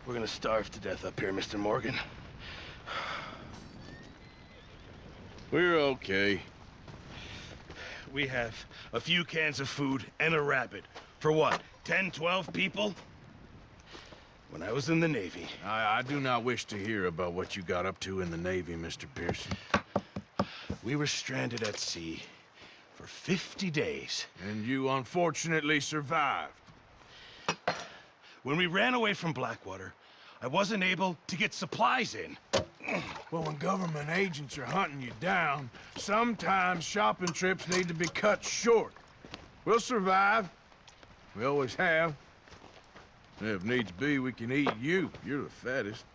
We're gonna starve to death up here, Mr. Morgan. We're okay. We have a few cans of food and a rabbit. For what, 10, 12 people? When I was in the Navy... I do not wish to hear about what you got up to in the Navy, Mr. Pearson. We were stranded at sea for 50 days. And you unfortunately survived. When we ran away from Blackwater, I wasn't able to get supplies in. Well, when government agents are hunting you down, sometimes shopping trips need to be cut short. We'll survive. We always have. If needs be, we can eat you. You're the fattest.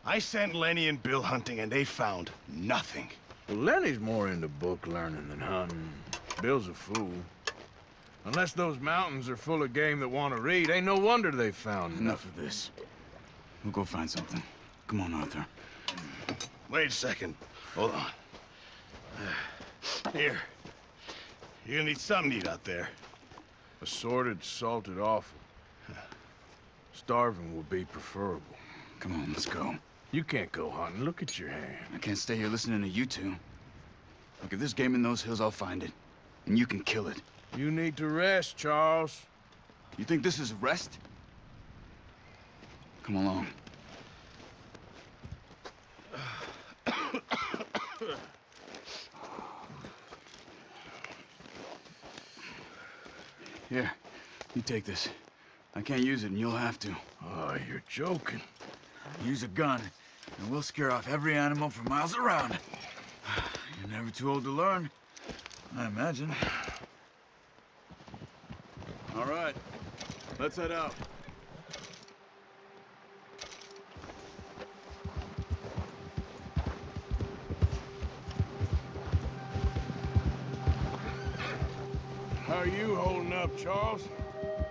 I sent Lenny and Bill hunting, and they found nothing. Well, Lenny's more into book learning than hunting. Bill's a fool. Unless those mountains are full of game that want to read, ain't no wonder they found Enough of this. We'll go find something. Come on, Arthur. Wait a second. Hold on. Here. You're gonna need something to eat out there. Assorted, salted offal. Starving will be preferable. Come on, let's go. You can't go hunting. Look at your hand. I can't stay here listening to you two. Look, if there's game in those hills, I'll find it. And you can kill it. You need to rest, Charles. You think this is rest? Come along. Here, you take this. I can't use it, and you'll have to. Oh, you're joking. Use a gun, and we'll scare off every animal for miles around. You're never too old to learn, I imagine. All right, let's head out. How are you holding up, Charles?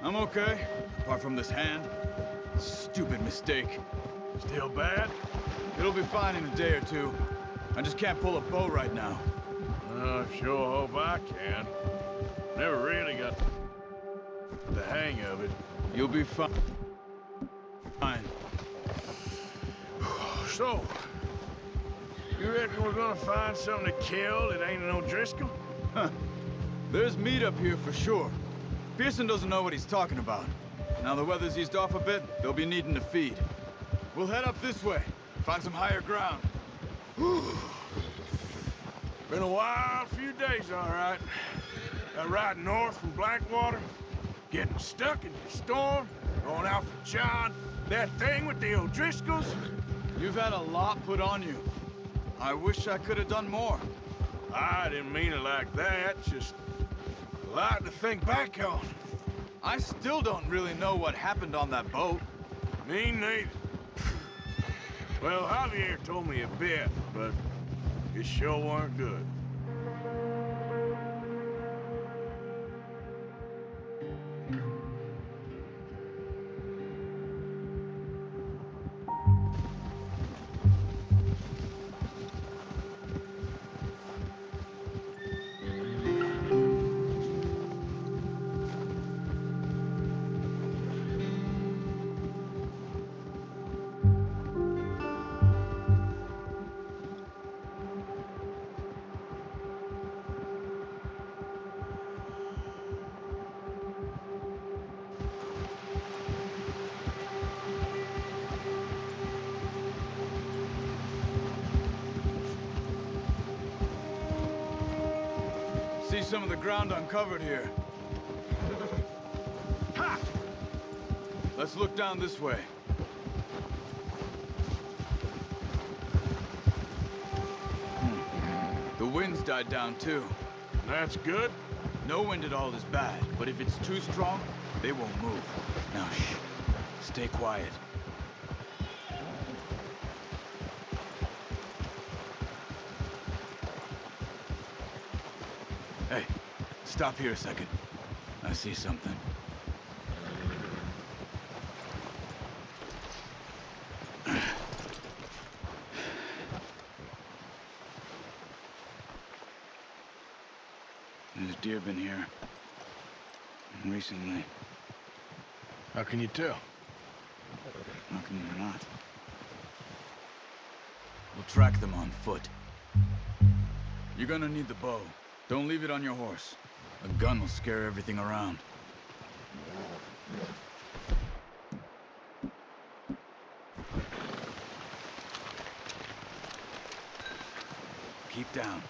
I'm okay, apart from this hand. Stupid mistake. Still bad? It'll be fine in a day or two. I just can't pull a bow right now. I sure hope I can. Never really got the hang of it. You'll be fine. So, you reckon we're gonna find something to kill that ain't no Driscoll? Huh. There's meat up here for sure. Pearson doesn't know what he's talking about. Now the weather's eased off a bit, they'll be needing to feed. We'll head up this way, find some higher ground. Been a wild few days, all right. That ride north from Blackwater, getting stuck in the storm, going out for John, that thing with the O'Driscolls. You've had a lot put on you. I wish I could have done more. I didn't mean it like that, just a lot to think back on. I still don't really know what happened on that boat. Me neither. Well, Javier told me a bit, but it sure weren't good. See some of the ground uncovered here. Ha! Let's look down this way. The wind's died down too. That's good. No wind at all is bad, but if it's too strong, they won't move. Now shh, stay quiet. Hey, stop here a second. I see something. There's deer been here recently. How can you tell? track them on foot. You're gonna need the bow. Don't leave it on your horse. A gun will scare everything around. Keep down.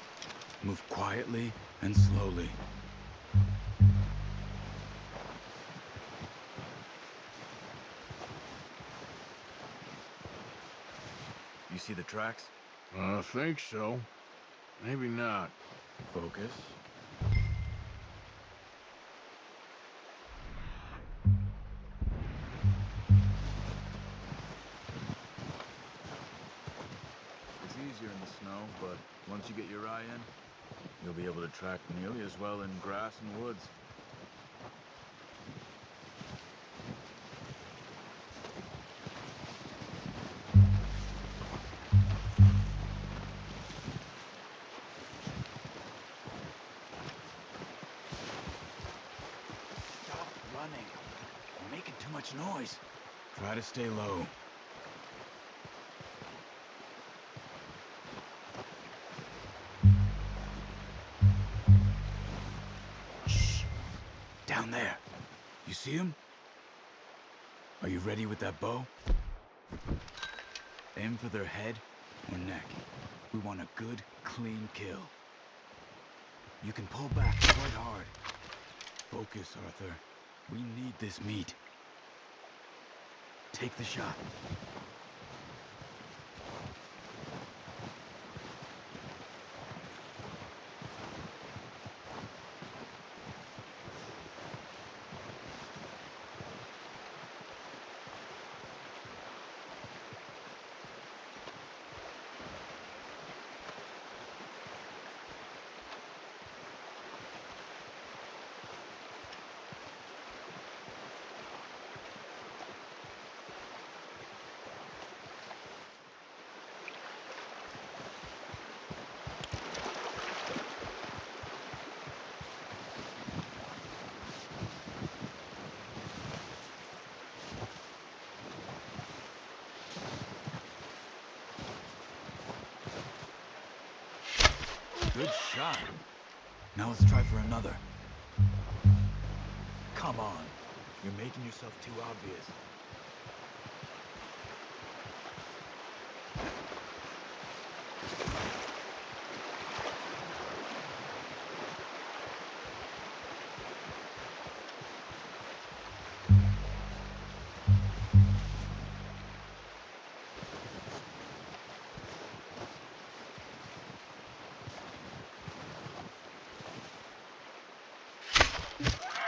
Move quietly and slowly. You see the tracks? I think so. Maybe not. Focus. It's easier in the snow, but once you get your eye in, you'll be able to track nearly as well in grass and woods. Stop running. You're making too much noise. Try to stay low. Shh. Down there. You see him? Are you ready with that bow? Aim for their head or neck. We want a good, clean kill. You can pull back quite hard. Focus, Arthur. We need this meat. Take the shot. Good shot. Now let's try for another. Come on. You're making yourself too obvious.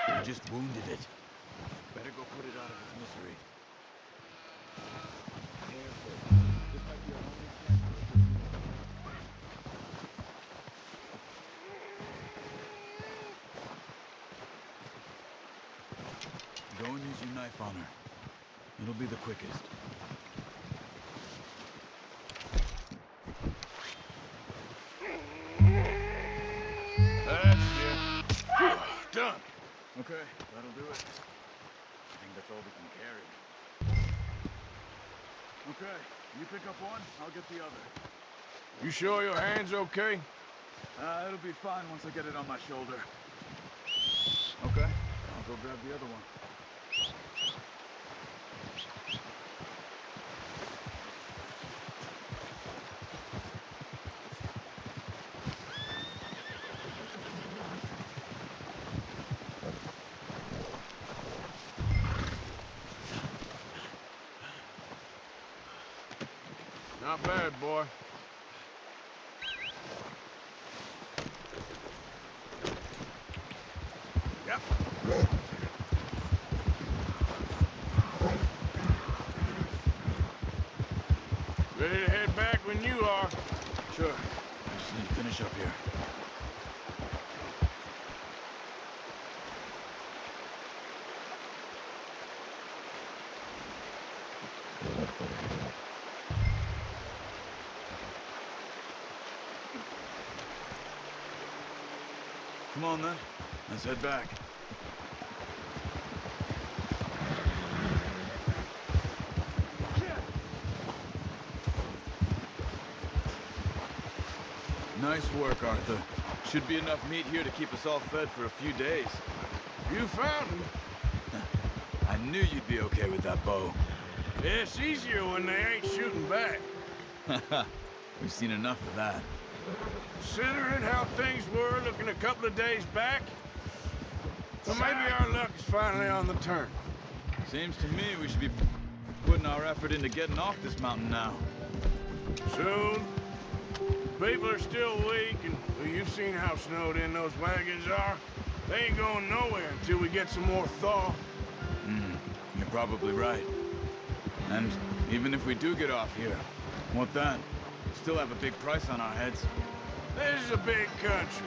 You just wounded it. Better go put it out of its misery. Careful. This might be our only chance to get this. Go and use your knife on her. It'll be the quickest. That's it. Done. Okay, that'll do it. I think that's all we can carry. Okay, you pick up one, I'll get the other. You sure your hand's okay? It'll be fine once I get it on my shoulder. Okay, I'll go grab the other one. Not bad, boy. Yep. Ready to head back when you are. Sure. I just need to finish up here. Come on then. Let's head back. Nice work, Arthur. Should be enough meat here to keep us all fed for a few days. You found him. I knew you'd be okay with that bow. It's easier when they ain't shooting back. We've seen enough of that. Considering how things were looking a couple of days back, well, maybe our luck is finally on the turn. Seems to me we should be putting our effort into getting off this mountain now. Soon. People are still weak, and well, you've seen how snowed in those wagons are. They ain't going nowhere until we get some more thaw. You're probably right. And even if we do get off here, what then? We still have a big price on our heads. This is a big country.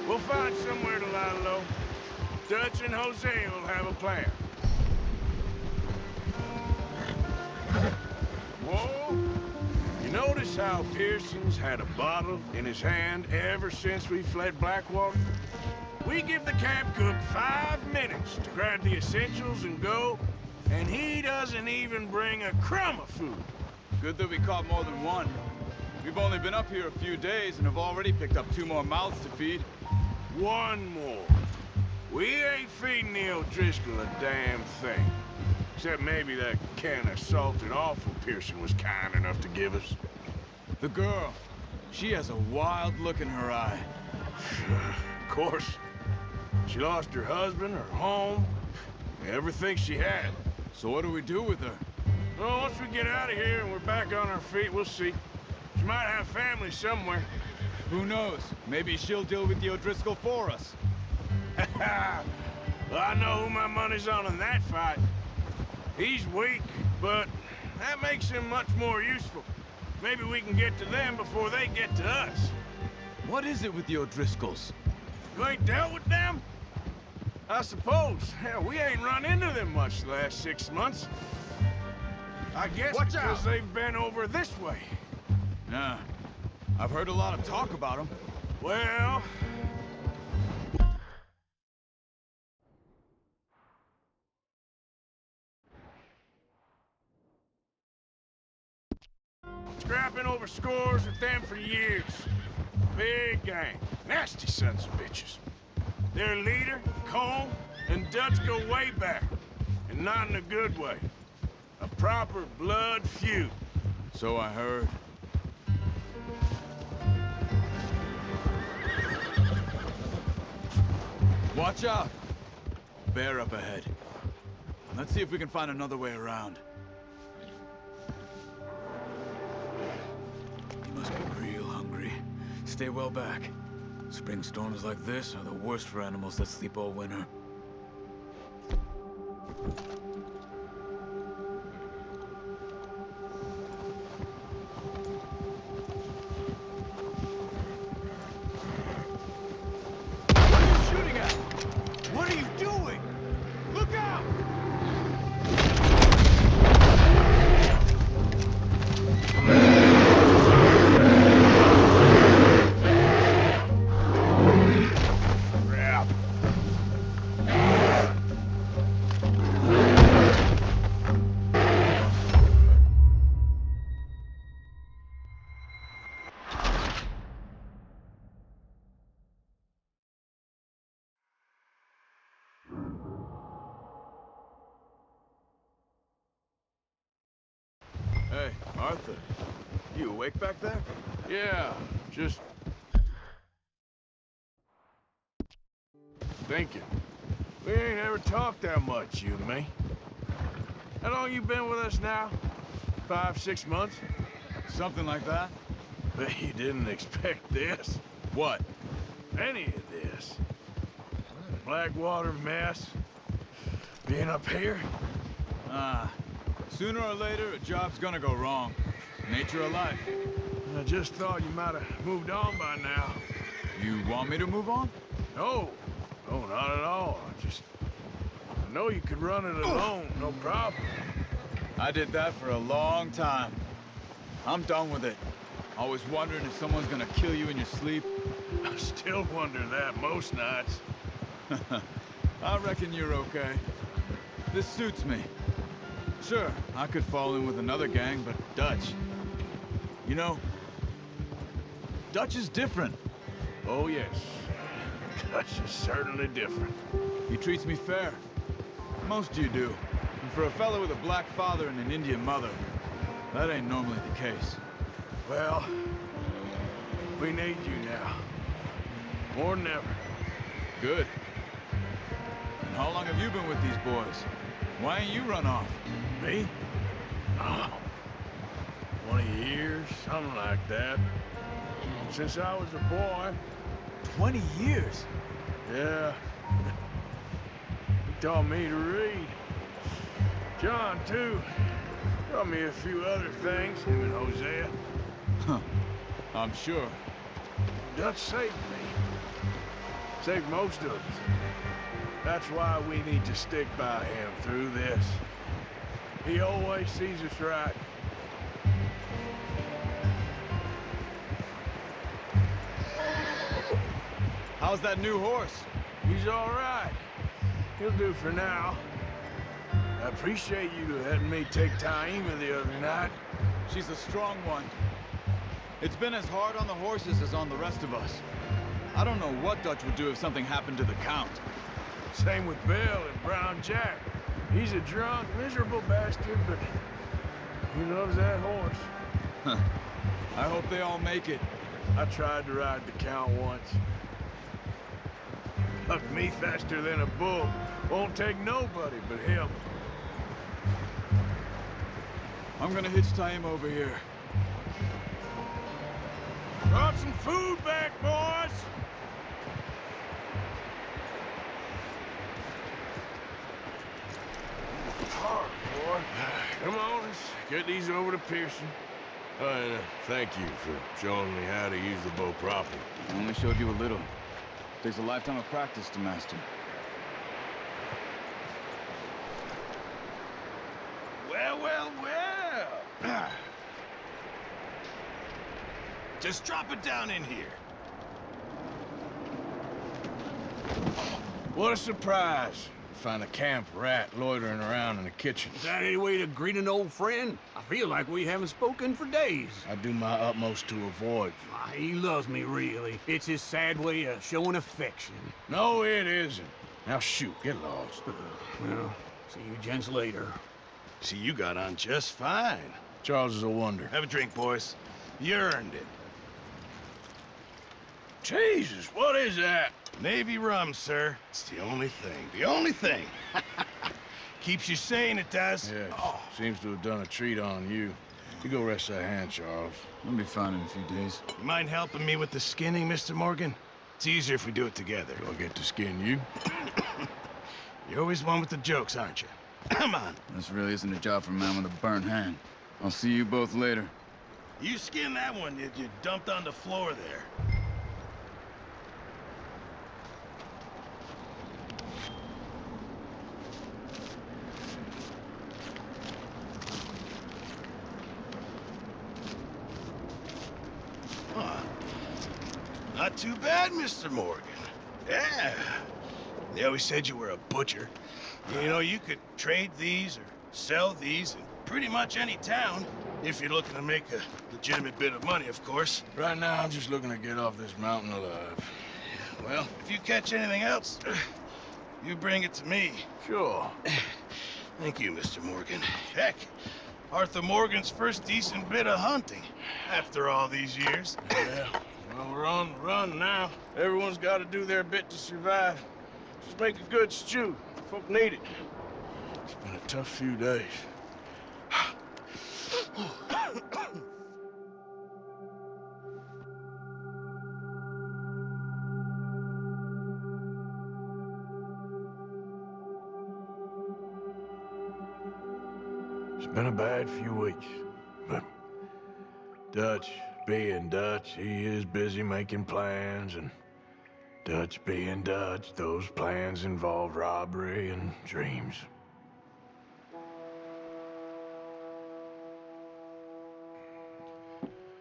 We'll find somewhere to lie low. Dutch and Jose will have a plan. Whoa! You notice how Pearson's had a bottle in his hand ever since we fled Blackwater? We give the camp cook 5 minutes to grab the essentials and go, and he doesn't even bring a crumb of food. Good that we caught more than one. We've only been up here a few days and have already picked up 2 more mouths to feed. 1 more. We ain't feeding the O'Driscoll a damn thing. Except maybe that can of salted offal Pearson was kind enough to give us. The girl, she has a wild look in her eye. Of course. She lost her husband, her home, everything she had. So what do we do with her? Well, once we get out of here and we're back on our feet, we'll see. She might have family somewhere. Who knows? Maybe she'll deal with the O'Driscoll for us. Well, I know who my money's on in that fight. He's weak, but that makes him much more useful. Maybe we can get to them before they get to us. What is it with the O'Driscolls? You ain't dealt with them? I suppose. Hell, we ain't run into them much the last 6 months. I guess Watch because out. they've been over this way. Yeah, I've heard a lot of talk about them. Well... scrapping over scores with them for years. Big gang. Nasty sons of bitches. Their leader, Cole, and Dutch go way back. And not in a good way. A proper blood feud. So I heard. Watch out! Bear up ahead. Let's see if we can find another way around. You must be real hungry. Stay well back. Spring storms like this are the worst for animals that sleep all winter. What are you shooting at? What are you doing? Look out! Crap. Hey, Arthur. You awake back there? Yeah, just... thinking. We ain't ever talked that much, you and me. How long you been with us now? 5, 6 months? Something like that? Bet you didn't expect this. What? Any of this. Blackwater mess. Being up here. Sooner or later, a job's gonna go wrong. Nature of life. I just thought you might have moved on by now. You want me to move on? No. No, not at all. I know you could run it alone, no problem. I did that for a long time. I'm done with it. Always wondering if someone's gonna kill you in your sleep. I still wonder that most nights. I reckon you're okay. This suits me. Sure, I could fall in with another gang, but Dutch. You know, Dutch is different. Oh, yes. Dutch is certainly different. He treats me fair. Most of you do. And for a fellow with a black father and an Indian mother, that ain't normally the case. Well, we need you now. More than ever. Good. And how long have you been with these boys? Why ain't you run off? Me? Oh, 20 years, something like that. Since I was a boy. 20 years? Yeah. He taught me to read. John, too. Taught me a few other things, him and Hosea. Huh. I'm sure. Dutch saved me. Saved most of us. That's why we need to stick by him through this. He always sees us right. How's that new horse? He's all right. He'll do for now. I appreciate you letting me take Taima the other night. She's a strong one. It's been as hard on the horses as on the rest of us. I don't know what Dutch would do if something happened to the Count. Same with Bill and Brown Jack. He's a drunk, miserable bastard, but he loves that horse. Huh. I hope they all make it. I tried to ride the Count once. Hucked me faster than a bull. Won't take nobody but him. I'm gonna hitch Taima over here. Brought some food back, boys! Hard, boy. Come on, let's get these over to Pearson. And thank you for showing me how to use the bow properly. I only showed you a little. Takes a lifetime of practice to master. Well, well, well. Just drop it down in here. What a surprise. Find a camp rat loitering around in the kitchen. Is that any way to greet an old friend? I feel like we haven't spoken for days. I do my utmost to avoid you. Ah, he loves me, really. It's his sad way of showing affection. No, it isn't. Now shoot, get lost. Well, see you gents later. See, you got on just fine. Charles is a wonder. Have a drink, boys. You earned it. Jesus, what is that? Navy rum, sir. It's the only thing. The only thing. Keeps you sane, it does. Yes, seems to have done a treat on you. You go rest that hand, Charles. I'll be fine in a few days. You mind helping me with the skinning, Mr. Morgan? It's easier if we do it together. Do I get to skin you? You're always one with the jokes, aren't you? Come on. This really isn't a job for a man with a burnt hand. I'll see you both later. You skin that one that you dumped on the floor there. Not too bad, Mr. Morgan. Yeah. They always said you were a butcher. You know, you could trade these or sell these in pretty much any town, if you're looking to make a legitimate bit of money, of course. Right now, I'm just looking to get off this mountain alive. Well, if you catch anything else, you bring it to me. Sure. Thank you, Mr. Morgan. Heck, Arthur Morgan's first decent bit of hunting, after all these years. Yeah. Well, we're on the run now. Everyone's got to do their bit to survive. Just make a good stew. Folk need it. It's been a tough few days. It's been a bad few weeks, but Dutch being Dutch, he is busy making plans, and Dutch being Dutch, those plans involve robbery and dreams.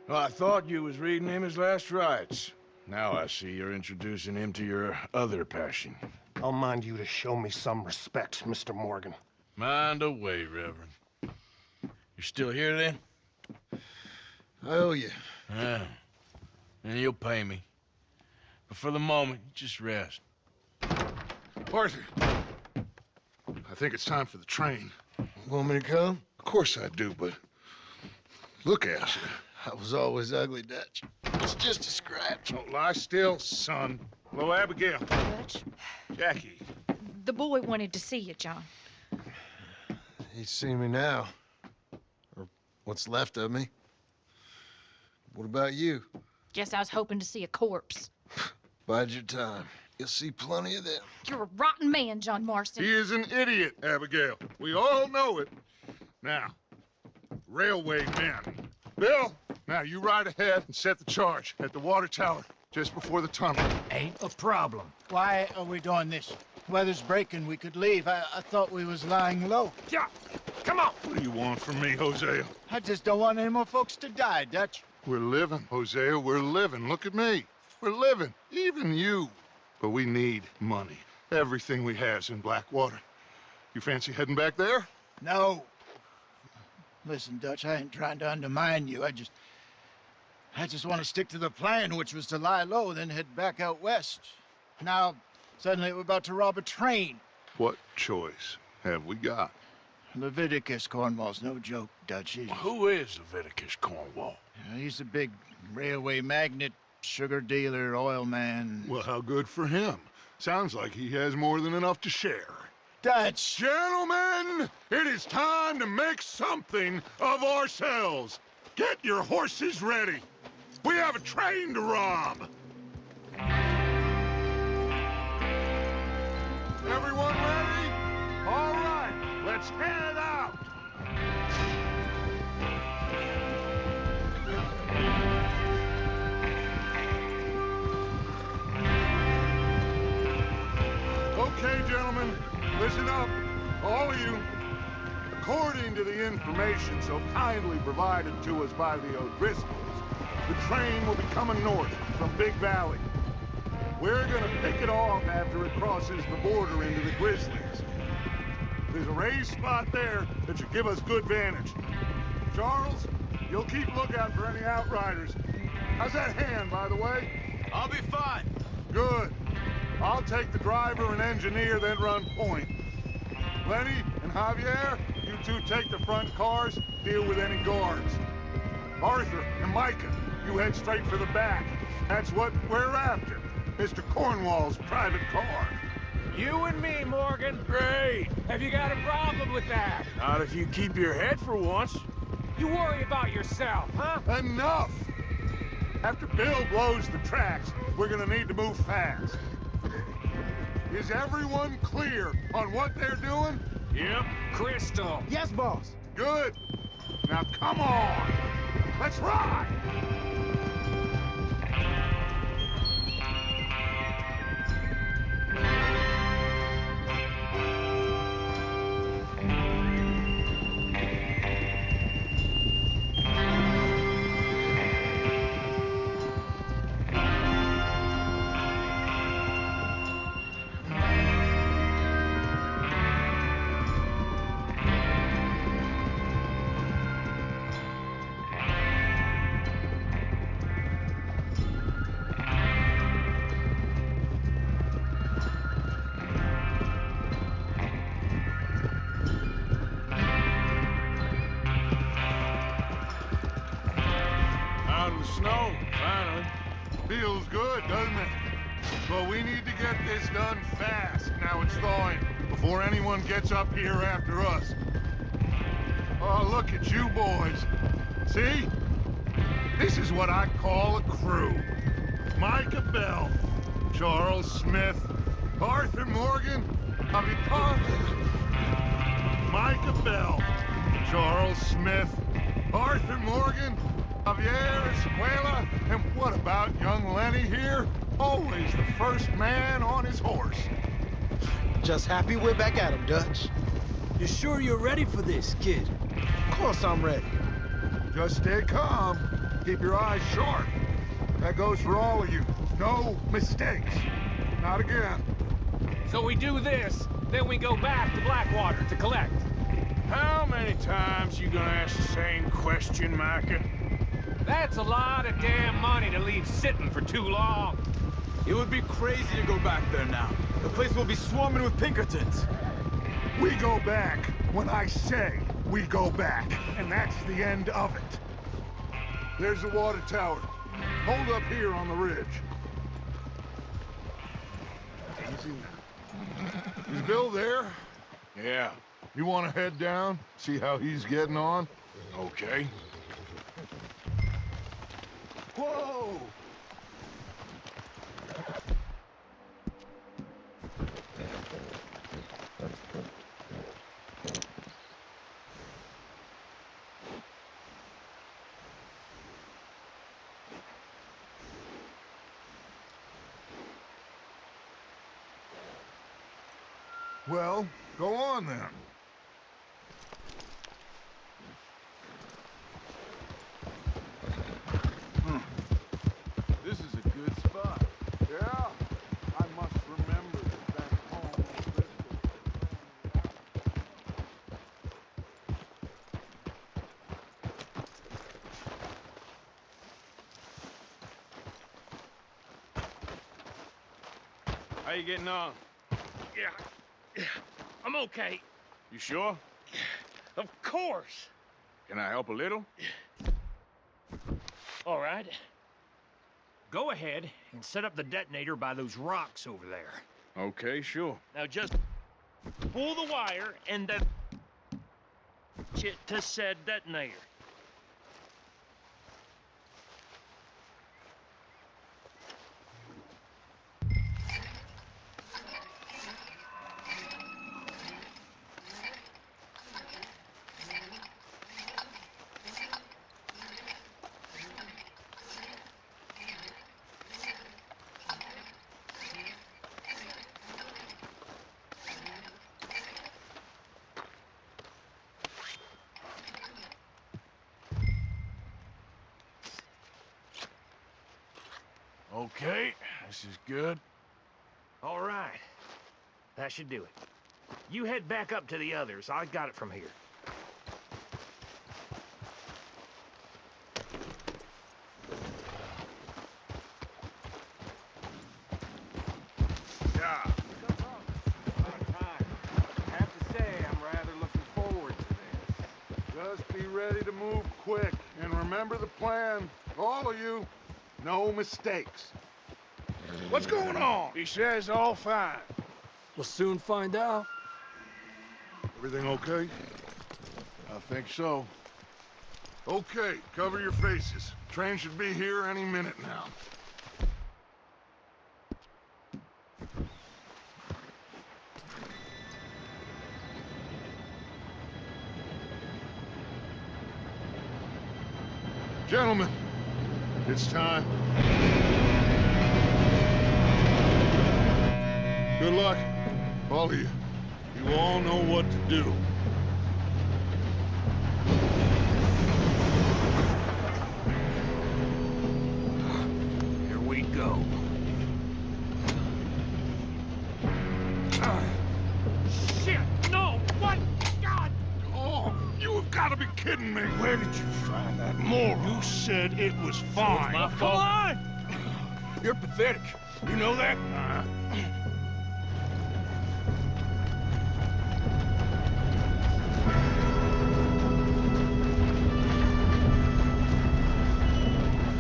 Well, I thought you was reading him his last rites. Now I see you're introducing him to your other passion. I'll mind you to show me some respect, Mr. Morgan. Mind away, Reverend. You're still here, then? I owe you. Yeah. and you'll pay me. But for the moment, just rest. Arthur, I think it's time for the train. Want me to come? Of course I do, but look at you. I was always ugly, Dutch. It's just a scratch. Don't lie still, son. Hello, Abigail. Dutch, Jackie. the boy wanted to see you, John. He's seen me now. Or what's left of me. What about you? Guess I was hoping to see a corpse. Bide your time. You'll see plenty of them. You're a rotten man, John Marston. He is an idiot, Abigail. We all know it. Now, railway men. Bill, now you ride ahead and set the charge at the water tower just before the tunnel. Ain't a problem. Why are we doing this? Weather's breaking. We could leave. I thought we was lying low. Yeah, come on. What do you want from me, Hosea? I just don't want any more folks to die, Dutch. We're living, Hosea. We're living. Look at me. We're living. Even you. But we need money. Everything we have's in Blackwater. You fancy heading back there? No. Listen, Dutch, I ain't trying to undermine you. I just want to stick to the plan, which was to lie low, then head back out west. Now, suddenly we're about to rob a train. What choice have we got? Leviticus Cornwall's no joke, Dutch. Who is Leviticus Cornwall? He's a big railway magnate, sugar dealer, oil man. Well, how good for him. Sounds like he has more than enough to share. Dutch! Gentlemen, it is time to make something of ourselves. Get your horses ready. We have a train to rob. Everyone ready? All right, let's head out. Okay, gentlemen, listen up, all of you. According to the information so kindly provided to us by the O'Driscolls, the train will be coming north from Big Valley. We're gonna pick it off after it crosses the border into the Grizzlies. There's a raised spot there that should give us good vantage. Charles, you'll keep lookout for any outriders. How's that hand, by the way? I'll be fine. Good. I'll take the driver and engineer, then run point. Lenny and Javier, you two take the front cars, deal with any guards. Arthur and Micah, you head straight for the back. That's what we're after. Mr. Cornwall's private car. You and me, Morgan. Great. Have you got a problem with that? Not if you keep your head for once. You worry about yourself, huh? Enough! After Bill blows the tracks, we're gonna need to move fast. Is everyone clear on what they're doing? Yep. Crystal. Yes, boss. Good. Now come on. Let's ride. Snow, finally. Feels good, doesn't it? But we need to get this done fast. Now it's thawing, before anyone gets up here after us. Oh, look at you boys. See? This is what I call a crew. Micah Bell, Charles Smith, Arthur Morgan, Micah Bell, Charles Smith, Arthur Morgan, Javier Escuela, and what about young Lenny here? Always the first man on his horse. Just happy we're back at him, Dutch. You sure you're ready for this, kid? Of course I'm ready. Just stay calm. Keep your eyes sharp. That goes for all of you. No mistakes. Not again. So we do this, then we go back to Blackwater to collect. How many times you gonna ask the same question, Micah? That's a lot of damn money to leave sitting for too long. It would be crazy to go back there now. The place will be swarming with Pinkertons. We go back when I say we go back, and that's the end of it. There's the water tower. Hold up here on the ridge. Easy now. Is Bill there? Yeah. You want to head down, see how he's getting on? Okay. Whoa! Well, go on then. This is a good spot. Yeah, I must remember that back home. How you getting on? Yeah, I'm okay. You sure? Of course. Can I help a little? All right. Go ahead and set up the detonator by those rocks over there. Okay, sure. Now just pull the wire and then it to said detonator. Okay, this is good. All right. That should do it. You head back up to the others. I got it from here. Yeah. I have to say, I'm rather looking forward to this. Just be ready to move quick, and remember the plan. All of you, no mistakes. What's going on? He says all fine. We'll soon find out. Everything okay? I think so. Okay, cover your faces. Train should be here any minute now. Gentlemen, it's time. Good luck, all of you. You all know what to do. Here we go. Shit! No! What? God! Oh, you have got to be kidding me. Where did you find that moron? You said it was fine. My Come fault. on! You're pathetic. You know that?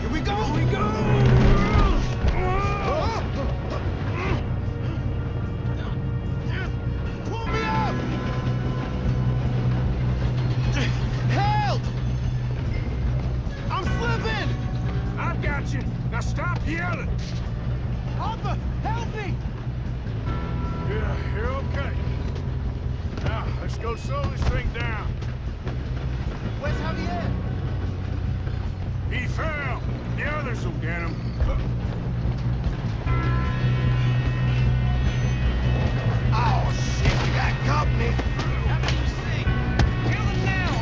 Here we go! Here we go! Pull me up! Help! I'm slipping! I've got you. Now stop yelling. Papa, help me! Yeah, you're okay. Now, let's go slow this thing down. Where's Javier? He fell. The others will get him. Oh, shit, we got company. How many you see? Kill them now!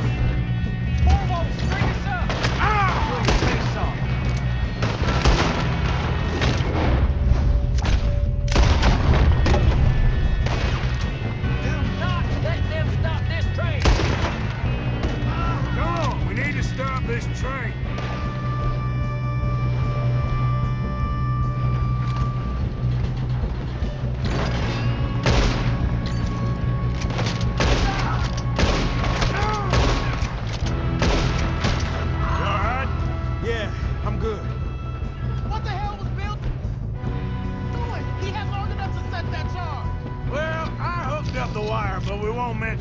Corvo, string us up! Ah! Say something. Do not let them stop this train! Come on, we need to stop this train.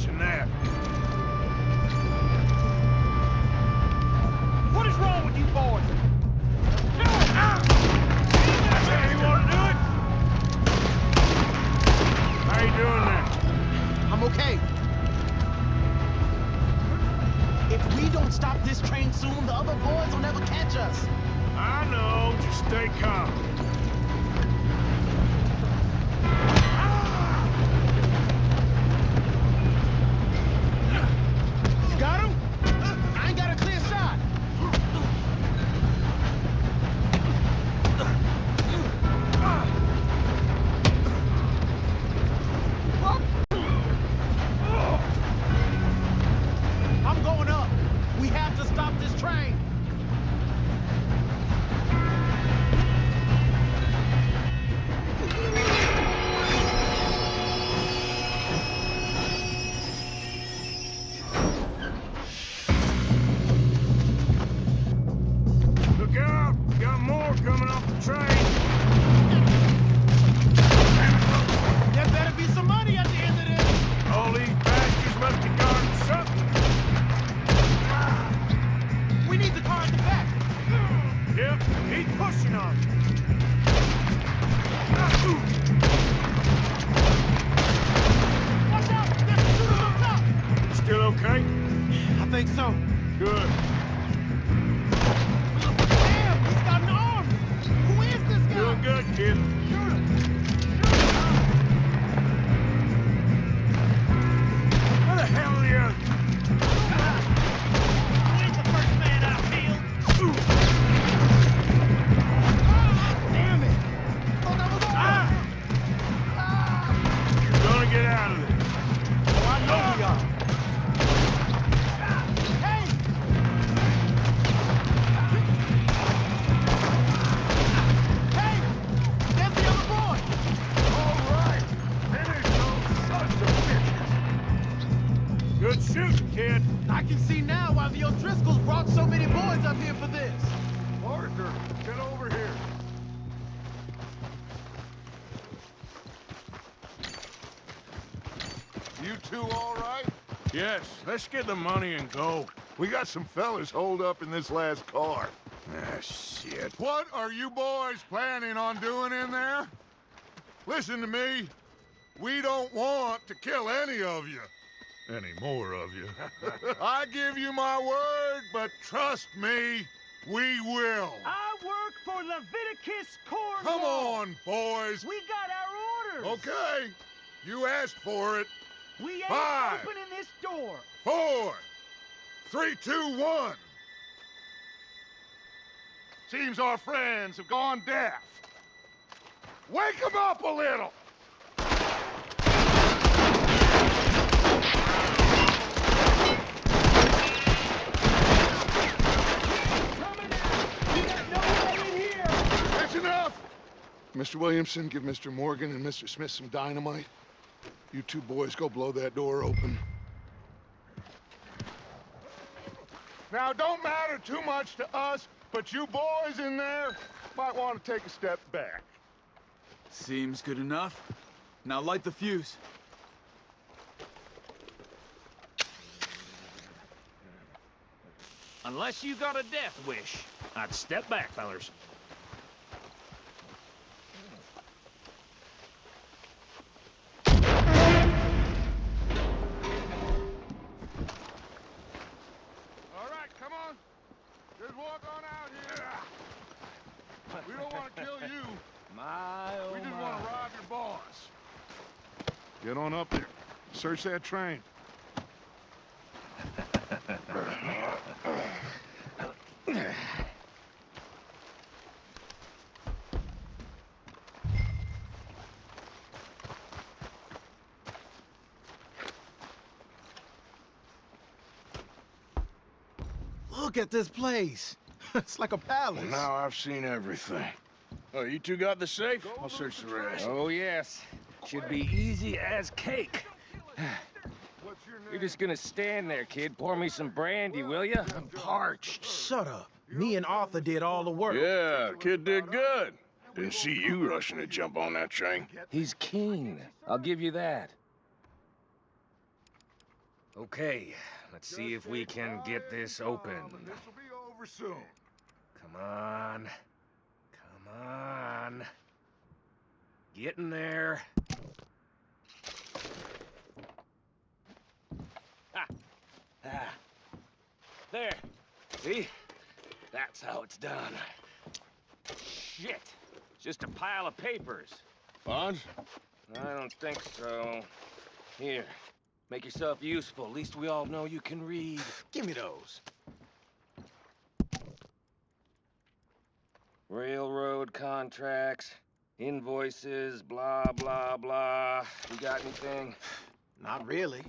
mention that. What is wrong with you boys? Hey, you want to do it? How you doing there? I'm okay. If we don't stop this train soon, the other boys will never catch us. I know. Just stay calm. You got him? I ain't got a clear shot. I'm going up. We have to stop this train. Look out! Got more coming off the train. There better be some money at the end of this. All these bastards must have guarded something. We need the car at the back. Yep, keep pushing on. Watch out! There's a shooter on top. You still okay? I think so. Good. Damn, he's got an arm. Who is this guy? Doing good, kid. Shoot him. Where the hell are the others? You ain't the first man I've killed. Damn it. Thought that was over. You're gonna get out of there. Oh, I know we are. Hey! Hey! There's the other boy. All right. Finish those sons of bitches. Good shooting, kid. I can see now why the O'Driscolls brought so many boys up here for this. Arthur, get over here. You two all right? Yes, let's get the money and go. We got some fellas holed up in this last car. Ah, shit. What are you boys planning on doing in there? Listen to me. We don't want to kill any of you. Any more of you. I give you my word, but trust me, we will. I work for Leviticus Cornwall. Come on, boys. We got our orders. Okay. You asked for it. We ain't 5, opening this door. 4, 3, 2, 1. Seems our friends have gone deaf. Wake them up a little. Coming out. We got no way in here. That's enough. Mr. Williamson, give Mr. Morgan and Mr. Smith some dynamite. You two boys go blow that door open. Now, don't matter too much to us, but you boys in there might want to take a step back. Seems good enough. Now light the fuse. Unless you got a death wish, I'd step back, fellers. All right, come on. Just walk on out here. We don't want to kill you. We just want to rob your boss. Get on up there. Search that train. Look at this place. It's like a palace. Well, now I've seen everything. Oh, you two got the safe? I'll search the rest. Oh, yes. Should be easy as cake. You're just gonna stand there, kid. Pour me some brandy, will ya? I'm parched. Shut up. Me and Arthur did all the work. Yeah, kid did good. Didn't see you rushing to jump on that train. He's keen. I'll give you that. Okay, let's see if we can get this open. This will be over soon. Come on. Come on. Get in there. Ah. Ah. There. See? That's how it's done. Shit. It's just a pile of papers. Bonds? I don't think so. Here. Make yourself useful. At least we all know you can read. Give me those. Railroad contracts, invoices, blah, blah, blah. You got anything? Not really.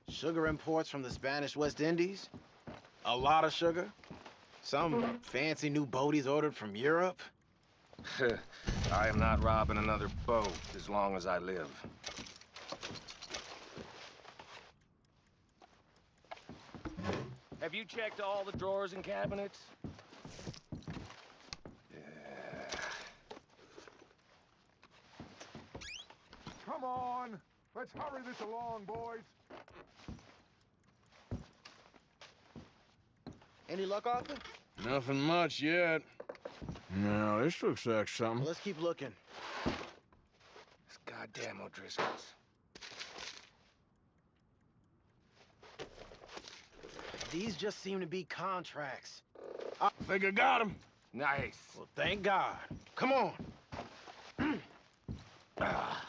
Sugar imports from the Spanish West Indies. A lot of sugar. Some fancy new boat he's ordered from Europe. I am not robbing another boat as long as I live. Have you checked all the drawers and cabinets? Come on. Let's hurry this along, boys. Any luck, Arthur? Nothing much yet. No, this looks like something. Well, let's keep looking. This goddamn O'Driscoll's. These just seem to be contracts. I think I got him. Nice. Well, thank God. Come on. Ah.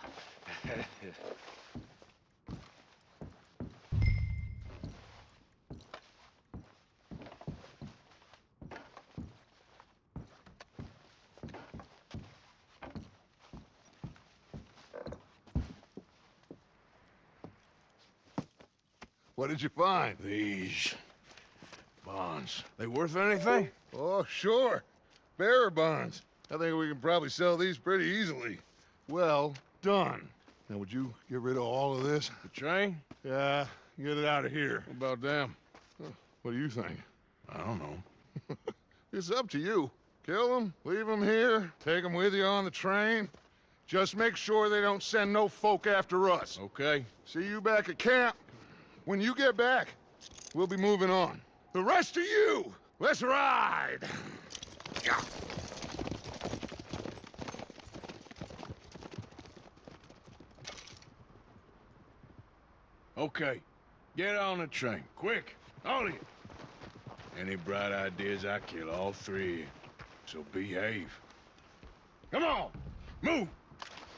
What did you find? These bonds. They worth anything? Oh, sure. Bearer bonds. I think we can probably sell these pretty easily. Well done. Now, would you get rid of all of this? The train? Yeah, get it out of here. What about them? What do you think? I don't know. It's up to you. Kill them, leave them here, take them with you on the train. Just make sure they don't send no folk after us. Okay. See you back at camp. When you get back, we'll be moving on. The rest of you, let's ride! Yeah. Okay. Get on the train. Quick. All of you. Any bright ideas, I kill all three. So behave. Come on. Move.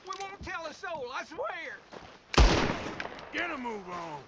We won't tell a soul, I swear. Get a move on.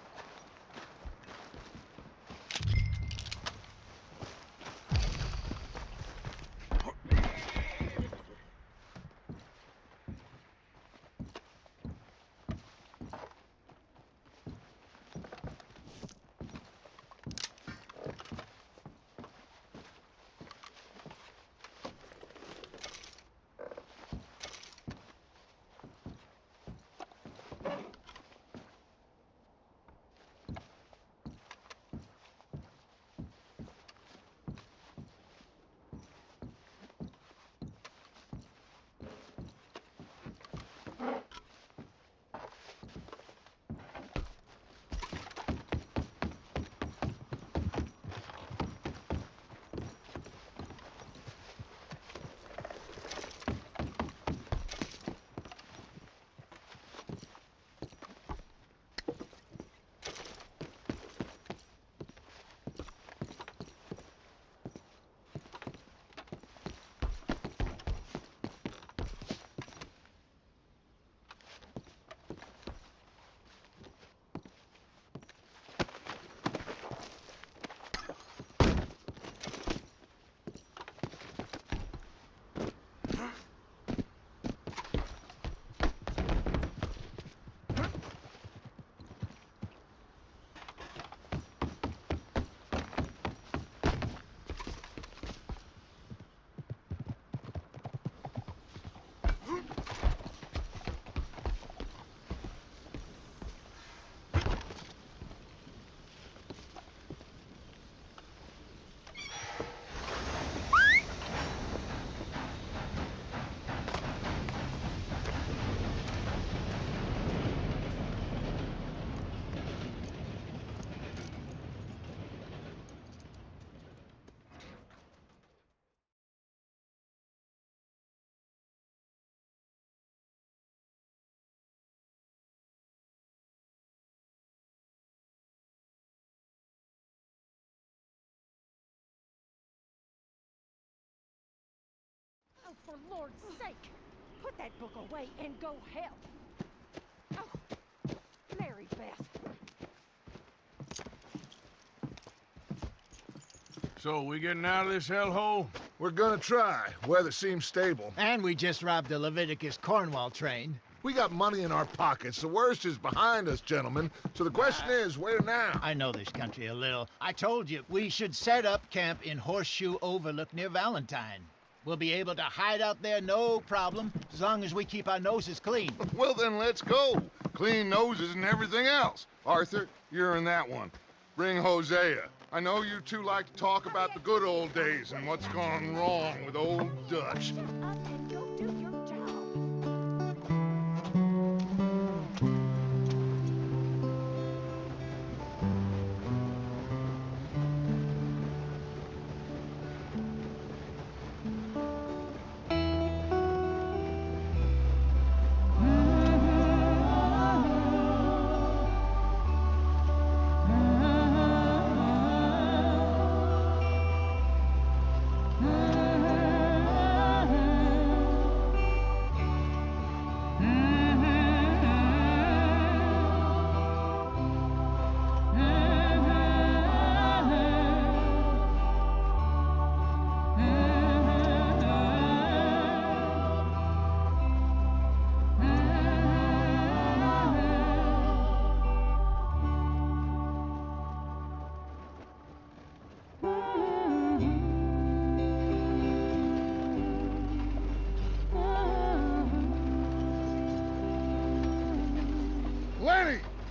for Lord's sake! Put that book away and go help! Oh, Mary Beth. So, we getting out of this hellhole? We're gonna try. Weather seems stable. And we just robbed the Leviticus Cornwall train. We got money in our pockets. The worst is behind us, gentlemen. So the question is, where now? I know this country a little. I told you, we should set up camp in Horseshoe Overlook near Valentine. We'll be able to hide out there no problem, as long as we keep our noses clean. Well, then let's go. Clean noses and everything else. Arthur, you're in that one. Bring Hosea. I know you two like to talk about the good old days and what's gone wrong with old Dutch.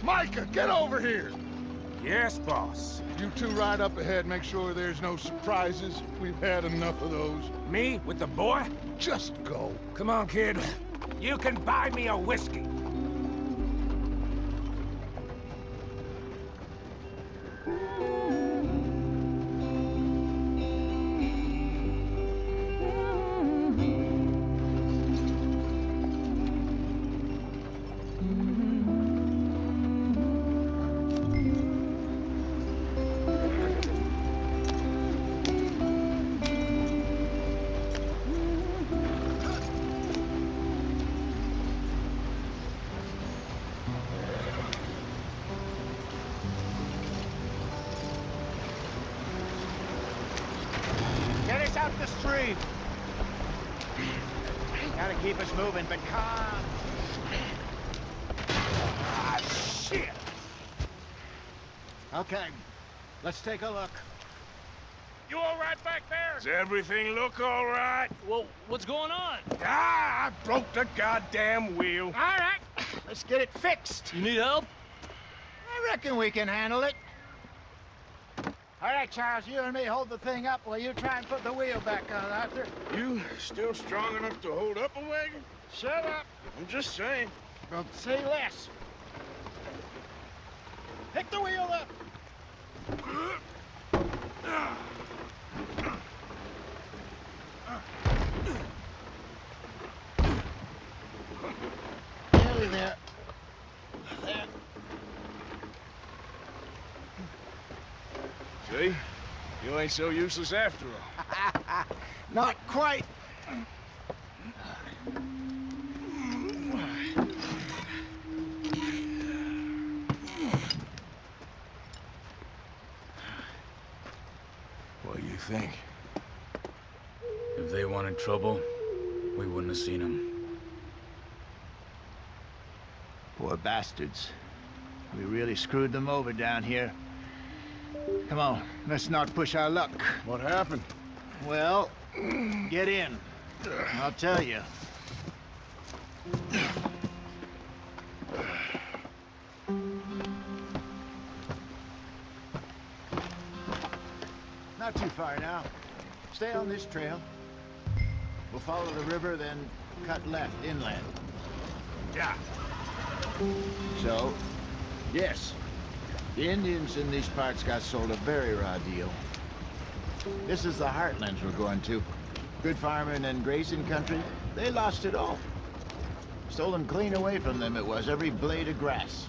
Micah, get over here! Yes, boss. You two ride up ahead, make sure there's no surprises. We've had enough of those. Me with the boy? Just go. Come on, kid. You can buy me a whiskey. Get us out the street. Gotta keep us moving, but calm. Ah, shit! Okay, let's take a look. You all right back there? Does everything look all right? Well, what's going on? Ah, I broke the goddamn wheel. All right, let's get it fixed. You need help? I reckon we can handle it. All right, Charles, you and me hold the thing up while you try and put the wheel back on, Arthur. You still strong enough to hold up a wagon? Shut up. I'm just saying. Well, say less. Pick the wheel up. Nearly there. There. See? You ain't so useless after all. Not quite. What do you think? If they wanted trouble, we wouldn't have seen them. Poor bastards. We really screwed them over down here. Come on, let's not push our luck. What happened? Well, get in. I'll tell you. Not too far now. Stay on this trail. We'll follow the river, then cut left inland. Yeah. So, yes, the Indians in these parts got sold a very raw deal. This is the heartlands we're going to. Good farming and grazing country, they lost it all. Stolen clean away from them it was, every blade of grass.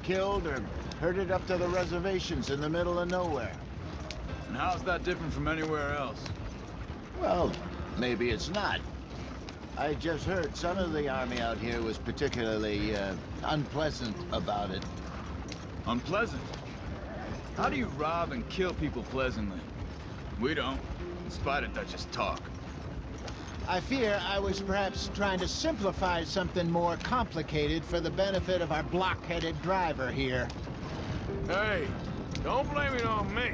Killed or herded up to the reservations in the middle of nowhere. And how's that different from anywhere else? Well, maybe it's not. I just heard some of the army out here was particularly unpleasant about it. Unpleasant? How do you rob and kill people pleasantly? We don't, in spite of Dutch's talk. I fear I was perhaps trying to simplify something more complicated for the benefit of our block-headed driver here. Hey, don't blame it on me.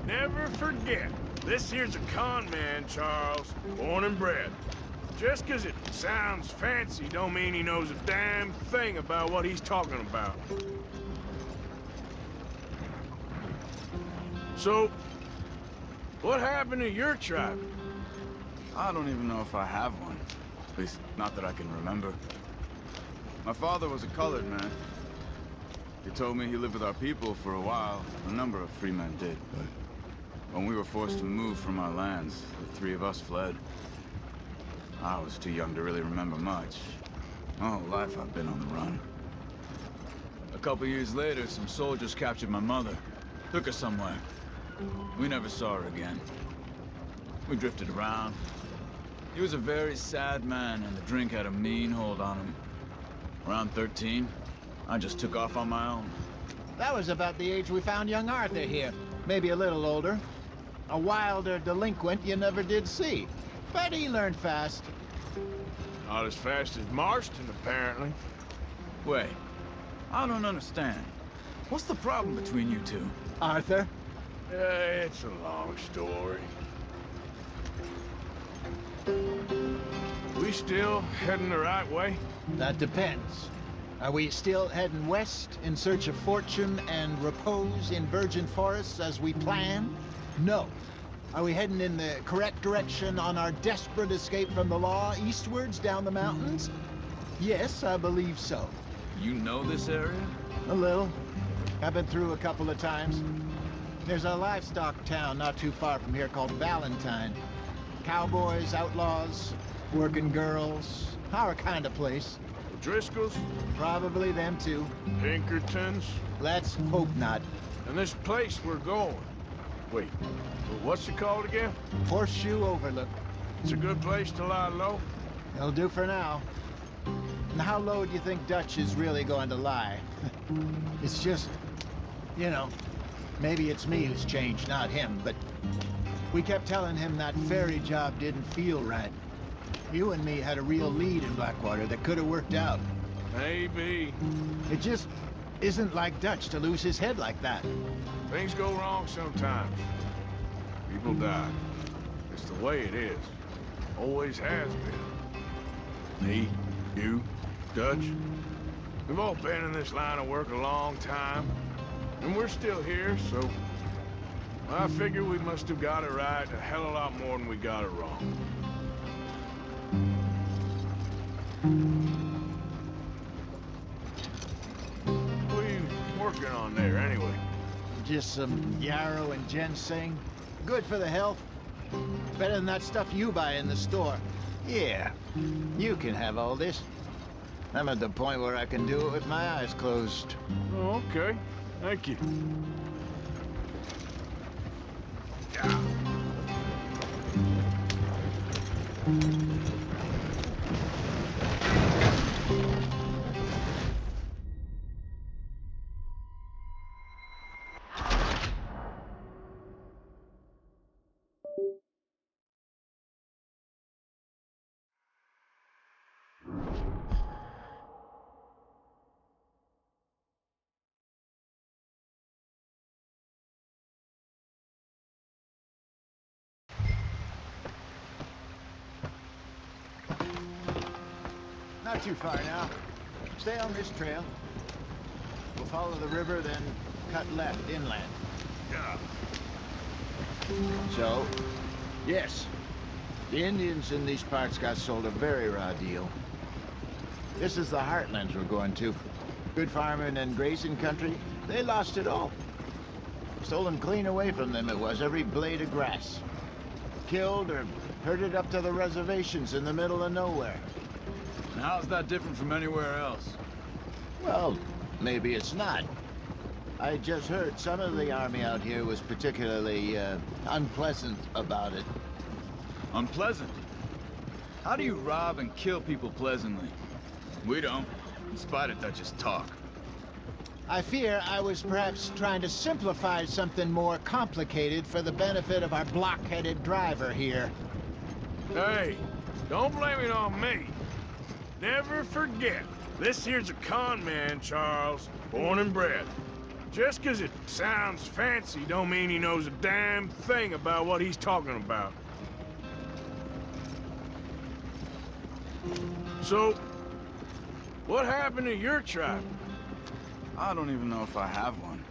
Never forget, this here's a con man, Charles, born and bred. Just 'cause it sounds fancy don't mean he knows a damn thing about what he's talking about. So, what happened to your tribe? I don't even know if I have one. At least, not that I can remember. My father was a colored man. He told me he lived with our people for a while. A number of free men did, but when we were forced to move from our lands, the three of us fled. I was too young to really remember much. My whole life I've been on the run. A couple years later, some soldiers captured my mother. Took her somewhere. We never saw her again. We drifted around. He was a very sad man, and the drink had a mean hold on him. Around 13, I just took off on my own. That was about the age we found young Arthur here. Maybe a little older. A wilder delinquent you never did see. But he learned fast. Not as fast as Marston, apparently. Wait, I don't understand. What's the problem between you two? Arthur? It's a long story. We still heading the right way? That depends. Are we still heading west in search of fortune and repose in virgin forests as we planned? No. Are we heading in the correct direction on our desperate escape from the law eastwards down the mountains? Yes, I believe so. You know this area? A little. I've been through a couple of times. There's a livestock town not too far from here called Valentine. Cowboys, outlaws, working girls, our kind of place. Driscolls? Probably them too. Pinkertons? Let's hope not. And this place we're going. Wait, what's it called again? Horseshoe Overlook. It's a good place to lie low? It'll do for now. And how low do you think Dutch is really going to lie? It's just, you know, maybe it's me who's changed, not him, but we kept telling him that ferry job didn't feel right. You and me had a real lead in Blackwater that could have worked out. Maybe. It just isn't like Dutch to lose his head like that. Things go wrong sometimes. People die. It's the way it is. Always has been. Me, you, Dutch. We've all been in this line of work a long time. And we're still here, so I figure we must have got it right a hell of a lot more than we got it wrong. What are you working on there, anyway? Just some yarrow and ginseng. Good for the health. Better than that stuff you buy in the store. Yeah, you can have all this. I'm at the point where I can do it with my eyes closed. Oh, okay. Thank you. Yeah. Not too far now. Stay on this trail. We'll follow the river, then cut left inland. Yeah. So, yes, the Indians in these parts got sold a very raw deal. This is the heartlands we're going to. Good farming and grazing country, they lost it all. Stolen clean away from them it was, every blade of grass. Killed or herded up to the reservations in the middle of nowhere. And how's that different from anywhere else? Well, maybe it's not. I just heard some of the army out here was particularly unpleasant about it. Unpleasant? How do you rob and kill people pleasantly? We don't, in spite of Dutch's talk. I fear I was perhaps trying to simplify something more complicated for the benefit of our block-headed driver here. Hey, don't blame it on me. Never forget, this here's a con man, Charles, born and bred. Just 'cause it sounds fancy don't mean he knows a damn thing about what he's talking about. So, what happened to your tribe? I don't even know if I have one.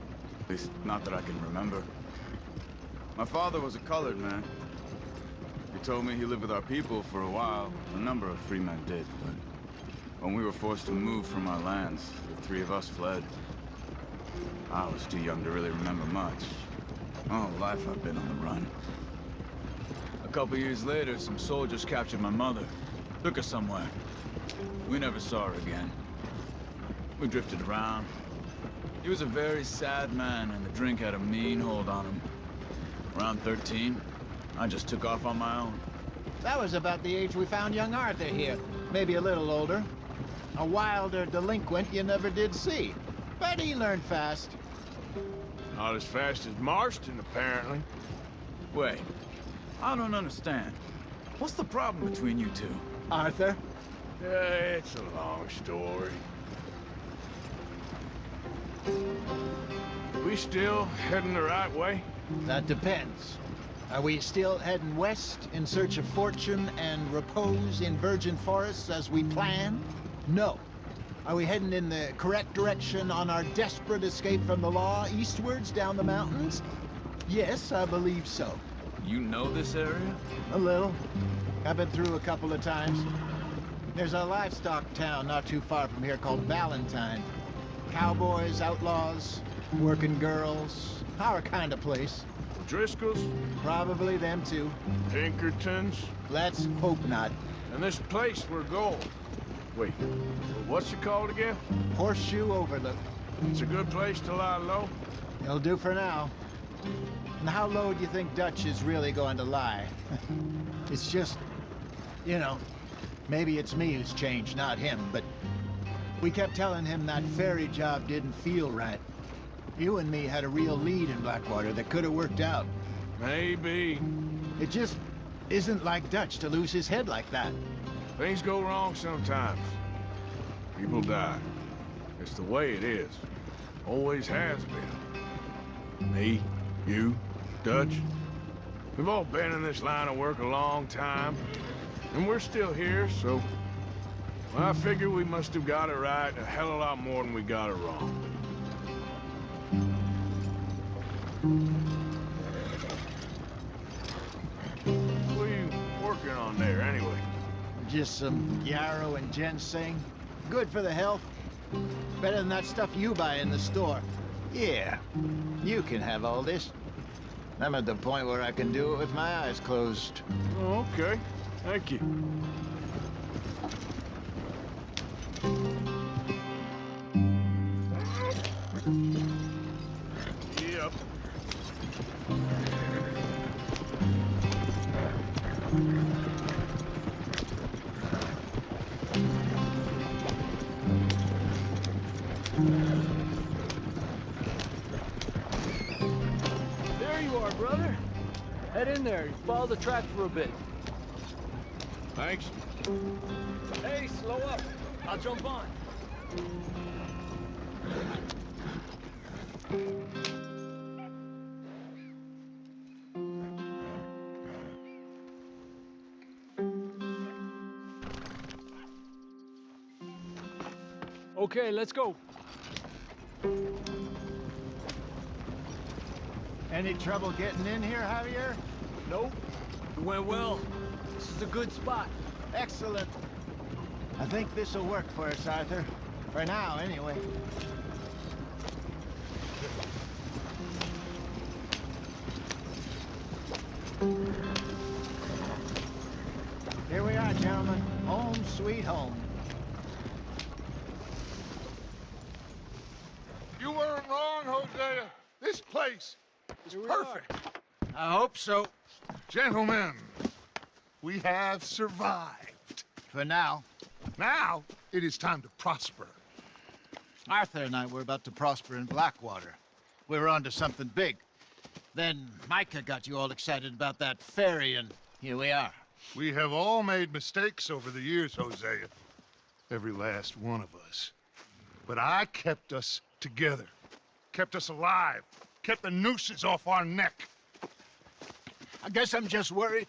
At least, not that I can remember. My father was a colored man. He told me he lived with our people for a while. A number of free men did, but when we were forced to move from our lands, the three of us fled. I was too young to really remember much. All life I've been on the run. A couple years later, some soldiers captured my mother. Took her somewhere. We never saw her again. We drifted around. He was a very sad man, and the drink had a mean hold on him. Around 13, I just took off on my own. That was about the age we found young Arthur here. Maybe a little older. A wilder delinquent you never did see. But he learned fast. Not as fast as Marston, apparently. Wait, I don't understand. What's the problem between you two? Arthur? It's a long story. We still heading the right way? That depends. Are we still heading west in search of fortune and repose in virgin forests as we planned? No. Are we heading in the correct direction on our desperate escape from the law eastwards down the mountains? Yes, I believe so. You know this area? A little. I've been through a couple of times. There's a livestock town not too far from here called Valentine. Cowboys, outlaws, working girls, our kind of place. Driscolls? Probably them too. Pinkertons? Let's hope not. And this place we're going. Wait, what's it called again? Horseshoe Overlook. It's a good place to lie low? It'll do for now. And how low do you think Dutch is really going to lie? It's just, you know, maybe it's me who's changed, not him, but we kept telling him that ferry job didn't feel right. You and me had a real lead in Blackwater that could have worked out. Maybe. It just isn't like Dutch to lose his head like that. Things go wrong sometimes. People die. It's the way it is. Always has been. Me, you, Dutch. We've all been in this line of work a long time. And we're still here, so... well, I figure we must have got it right a hell of a lot more than we got it wrong. What are you working on there, anyway? Just some yarrow and ginseng. Good for the health. Better than that stuff you buy in the store. Yeah, you can have all this. I'm at the point where I can do it with my eyes closed. Oh, okay. Thank you. Yep. There you are, brother. Head in there. Follow the track for a bit. Thanks. Hey, slow up. I'll jump on. Okay, let's go. Any trouble getting in here, Javier? Nope. It went well. This is a good spot. Excellent. I think this'll work for us, Arthur. For now, anyway. Here we are, gentlemen. Home sweet home. You weren't wrong, Hosea. This place is perfect. I hope so. Gentlemen, we have survived. For now. Now, it is time to prosper. Arthur and I were about to prosper in Blackwater. We were onto something big. Then Micah got you all excited about that ferry, and here we are. We have all made mistakes over the years, Hosea. Every last one of us. But I kept us together. Kept us alive. Kept the nooses off our neck. I guess I'm just worried.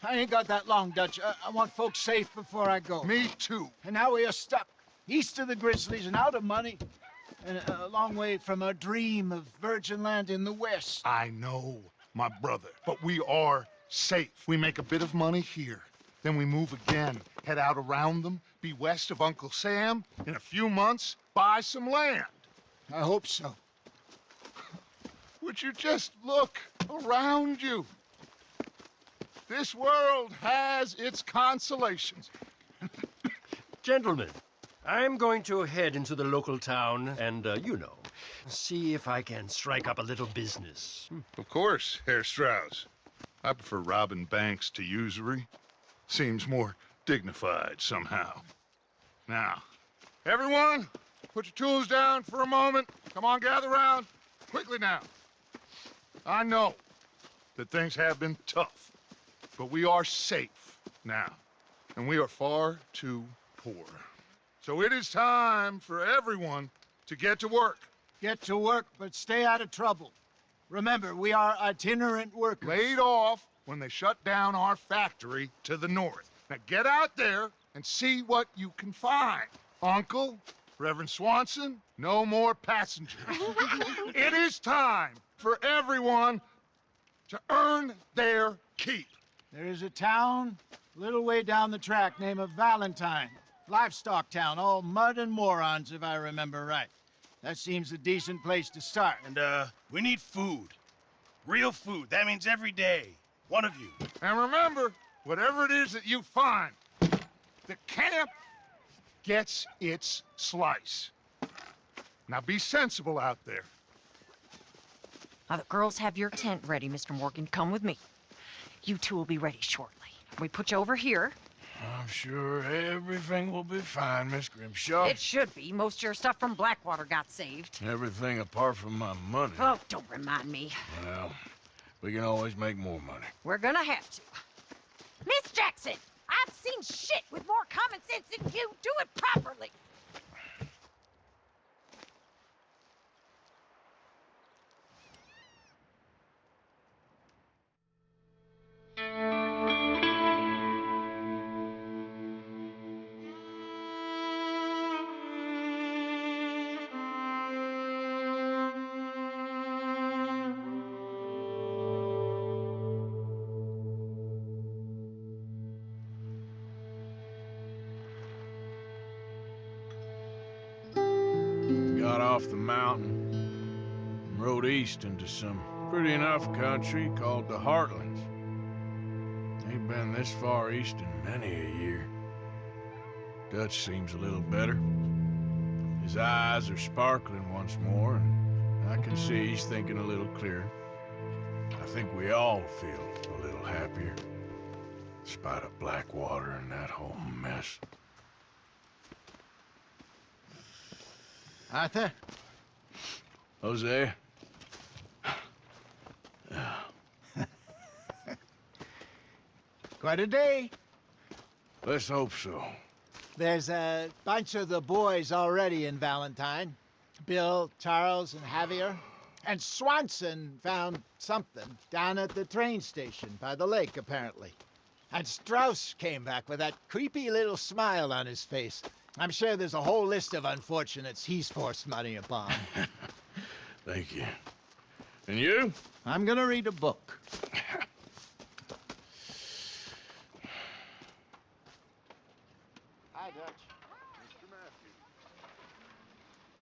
I ain't got that long, Dutch. I want folks safe before I go. Me too. And now we are stuck. East of the Grizzlies and out of money. And a long way from our dream of virgin land in the west. I know, my brother. But we are safe. We make a bit of money here. Then we move again. Head out around them. Be west of Uncle Sam. In a few months, buy some land. I hope so. Would you just look around you? This world has its consolations. Gentlemen, I'm going to head into the local town and, see if I can strike up a little business. Of course, Herr Strauss. I prefer robbing banks to usury. Seems more dignified somehow. Now, everyone, put your tools down for a moment. Come on, gather round. Quickly now. I know that things have been tough, but we are safe now, and we are far too poor. So it is time for everyone to get to work. Get to work, but stay out of trouble. Remember, we are itinerant workers. Laid off when they shut down our factory to the north. Now get out there and see what you can find. Uncle, Reverend Swanson, no more passengers. It is time for everyone to earn their keep. There is a town a little way down the track named Valentine. Livestock town, all mud and morons, if I remember right. That seems a decent place to start. And, we need food. Real food. That means every day. One of you. And remember, whatever it is that you find, the camp gets its slice. Now be sensible out there. Now, the girls have your tent ready, Mr. Morgan. Come with me. You two will be ready shortly. We put you over here. I'm sure everything will be fine, Miss Grimshaw. It should be. Most of your stuff from Blackwater got saved. Everything apart from my money. Oh, don't remind me. Well, we can always make more money. We're gonna have to. Miss Jackson, I've seen shit with more common sense than you. Do it properly. Got off the mountain and rode east into some pretty enough country called the Heartlands. Ain't been this far east in many a year. Dutch seems a little better. His eyes are sparkling once more, and I can see he's thinking a little clearer. I think we all feel a little happier, in spite of Blackwater and that whole mess. Arthur? Jose? Quite a day. Let's hope so. There's a bunch of the boys already in Valentine. Bill, Charles, and Javier. And Swanson found something down at the train station by the lake, apparently. And Strauss came back with that creepy little smile on his face. I'm sure there's a whole list of unfortunates he's forced money upon. Thank you. And you? I'm gonna read a book.